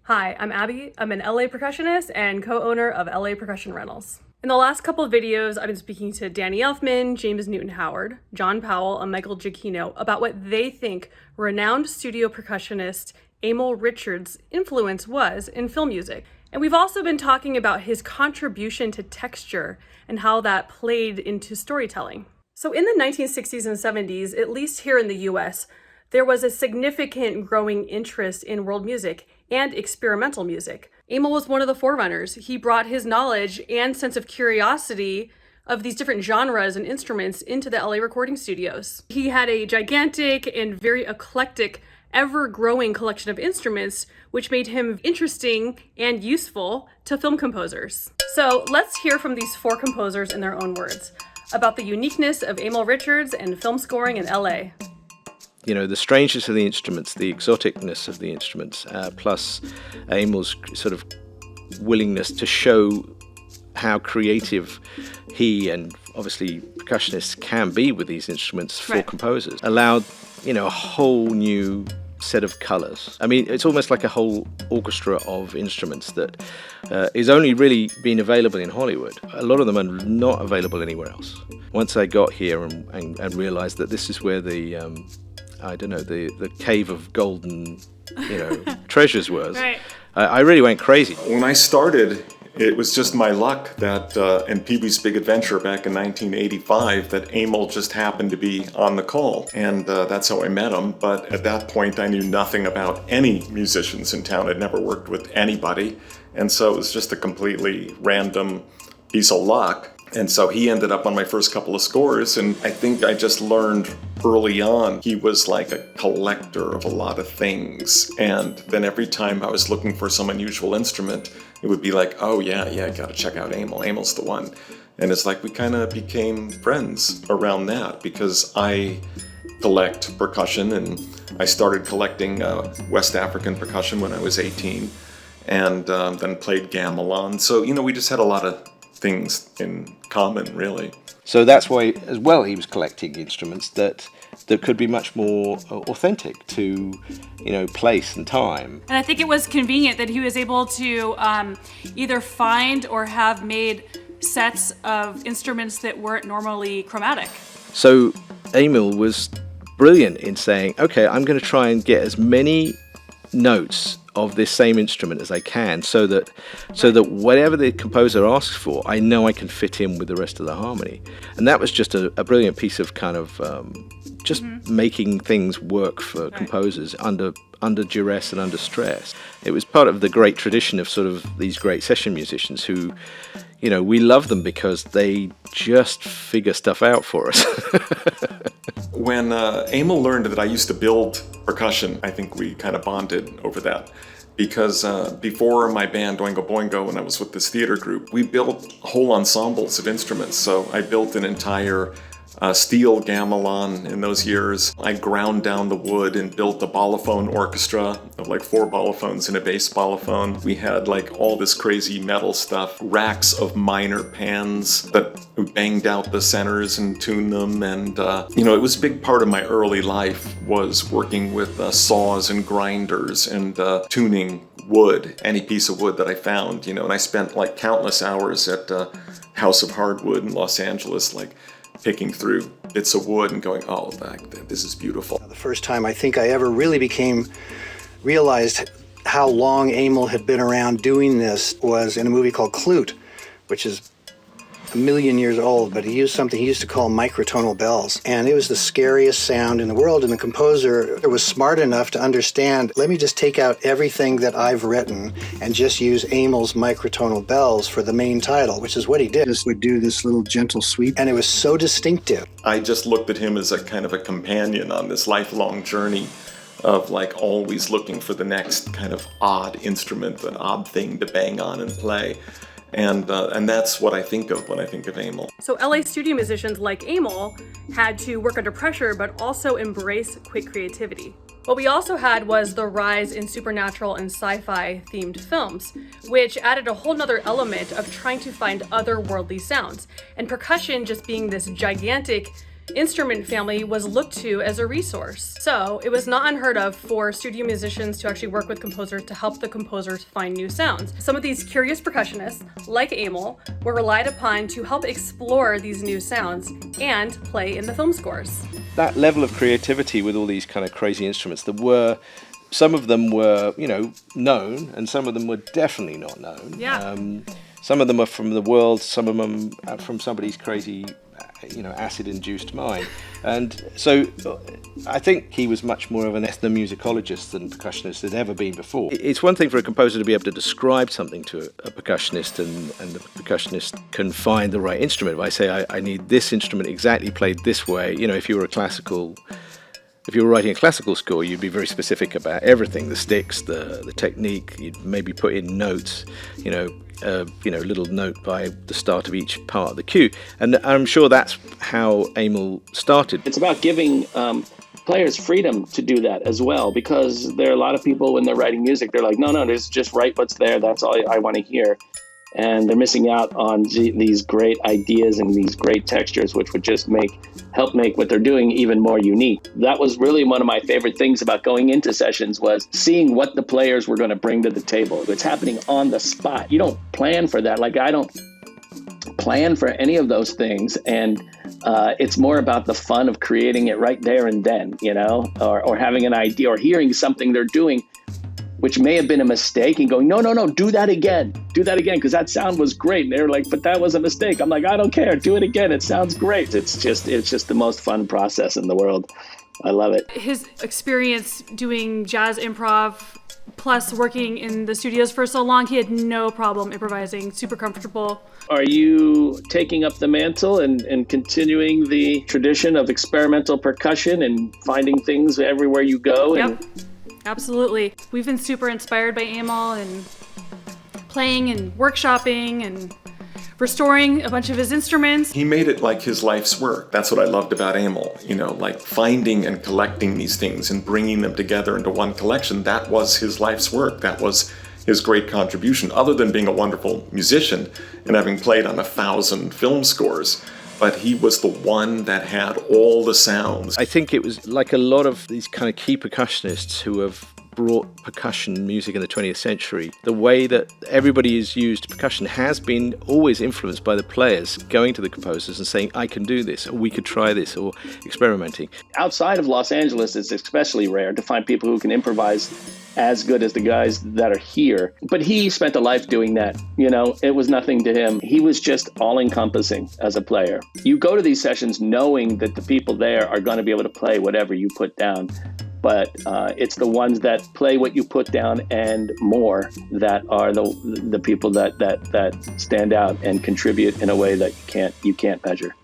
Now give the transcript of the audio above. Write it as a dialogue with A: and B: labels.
A: Hi, I'm Abby. I'm an LA percussionist and co-owner of LA Percussion Rentals. In the last couple of videos, I've been speaking to Danny Elfman, James Newton Howard, John Powell, and Michael Giacchino about what they think renowned studio percussionist Emil Richards' influence was in film music. And we've also been talking about his contribution to texture and how that played into storytelling. So in the 1960s and 70s, at least here in the US, there was a significant growing interest in world music and experimental music. Emil was one of the forerunners. He brought his knowledge and sense of curiosity of these different genres and instruments into the LA recording studios. He had a gigantic and very eclectic, ever-growing collection of instruments, which made him interesting and useful to film composers. So let's hear from these four composers in their own words about the uniqueness of Emil Richards and film scoring in LA.
B: You know, the strangeness of the instruments, the exoticness of the instruments, plus Emil's sort of willingness to show how creative he and obviously percussionists can be with these instruments for composers, allowed, a whole new set of colors. I mean, it's almost like a whole orchestra of instruments that is only really being available in Hollywood. A lot of them are not available anywhere else. Once I got here and realized that this is where the cave of golden, treasures was. Right. I really went crazy.
C: When I started, it was just my luck that in Pee-wee's Big Adventure back in 1985 that Emil just happened to be on the call. And that's how I met him. But at that point, I knew nothing about any musicians in town. I'd never worked with anybody. And so it was just a completely random piece of luck. And so he ended up on my first couple of scores, and I think I just learned early on he was like a collector of a lot of things. And then every time I was looking for some unusual instrument, it would be like, oh yeah, I gotta check out Emil. Emil's the one. And it's like we kind of became friends around that because I collect percussion, and I started collecting West African percussion when I was 18, and then played gamelan. So, we just had a lot of things in common, really.
B: So that's why, as well, he was collecting instruments that could be much more authentic to, place and time.
D: And I think it was convenient that he was able to either find or have made sets of instruments that weren't normally chromatic.
B: So Emil was brilliant in saying, okay, I'm going to try and get as many notes of this same instrument as I can, so that whatever the composer asks for, I know I can fit in with the rest of the harmony. And that was just a brilliant piece of kind of making things work for composers under duress and under stress. It was part of the great tradition of sort of these great session musicians who, we love them because they just figure stuff out for us.
C: When Emil learned that I used to build percussion, I think we kind of bonded over that. Because before my band, Oingo Boingo, when I was with this theater group, we built whole ensembles of instruments. So I built an entire steel gamelan in those years. I ground down the wood and built a balafone orchestra of like 4 balafons and a bass balafone. We had like all this crazy metal stuff, racks of minor pans that we banged out the centers and tuned them. And, it was a big part of my early life was working with saws and grinders and tuning wood, any piece of wood that I found, and I spent like countless hours at House of Hardwood in Los Angeles, like picking through bits of wood and going, oh, this is beautiful.
E: The first time I think I ever really realized how long Emil had been around doing this was in a movie called Klute, which is a million years old, but he used something he used to call microtonal bells. And it was the scariest sound in the world. And the composer was smart enough to understand, let me just take out everything that I've written and just use Emil's microtonal bells for the main title, which is what he did. Just would do this little gentle sweep. And it was so distinctive.
C: I just looked at him as a kind of a companion on this lifelong journey of like always looking for the next kind of odd instrument, an odd thing to bang on and play. And that's what I think of when I think of Emil.
A: So LA studio musicians like Emil had to work under pressure, but also embrace quick creativity. What we also had was the rise in supernatural and sci-fi themed films, which added a whole nother element of trying to find otherworldly sounds. And percussion just being this gigantic instrument family was looked to as a resource. So it was not unheard of for studio musicians to actually work with composers to help the composers find new sounds. Some of these curious percussionists, like Emil, were relied upon to help explore these new sounds and play in the film scores.
B: That level of creativity with all these kind of crazy instruments, some of them were, known, and some of them were definitely not known.
A: Yeah.
B: Some of them are from the world, some of them are from somebody's crazy, acid-induced mind. And so I think he was much more of an ethnomusicologist than percussionist had ever been before. It's one thing for a composer to be able to describe something to a percussionist, and the percussionist can find the right instrument. If I say, I need this instrument exactly played this way, if you were writing a classical score, you'd be very specific about everything, the sticks, the technique. You'd maybe put in notes, little note by the start of each part of the cue. And I'm sure that's how Emil started.
F: It's about giving players freedom to do that as well, because there are a lot of people when they're writing music, they're like, no, just write what's there. That's all I want to hear. And they're missing out on these great ideas and these great textures, which would just help make what they're doing even more unique. That was really one of my favorite things about going into sessions, was seeing what the players were going to bring to the table. It's happening on the spot. You don't plan for that. Like, I don't plan for any of those things. And it's more about the fun of creating it right there and then, or having an idea or hearing something they're doing which may have been a mistake, and going, no, do that again, because that sound was great. And they're like, but that was a mistake. I'm like, I don't care, do it again, it sounds great. It's just the most fun process in the world. I love it.
D: His experience doing jazz improv, plus working in the studios for so long, he had no problem improvising, super comfortable.
F: Are you taking up the mantle and continuing the tradition of experimental percussion and finding things everywhere you go?
D: Yep. Absolutely. We've been super inspired by Emil and playing and workshopping and restoring a bunch of his instruments.
C: He made it like his life's work. That's what I loved about Emil, like finding and collecting these things and bringing them together into one collection. That was his life's work. That was his great contribution, other than being a wonderful musician and having played on 1,000 film scores. But he was the one that had all the sounds.
B: I think it was like a lot of these kind of key percussionists who have brought percussion music in the 20th century. The way that everybody has used percussion has been always influenced by the players going to the composers and saying, I can do this, or we could try this, or experimenting.
F: Outside of Los Angeles, it's especially rare to find people who can improvise as good as the guys that are here. But he spent a life doing that. It was nothing to him. He was just all-encompassing as a player. You go to these sessions knowing that the people there are going to be able to play whatever you put down. But it's the ones that play what you put down and more that are the people that stand out and contribute in a way that you can't measure.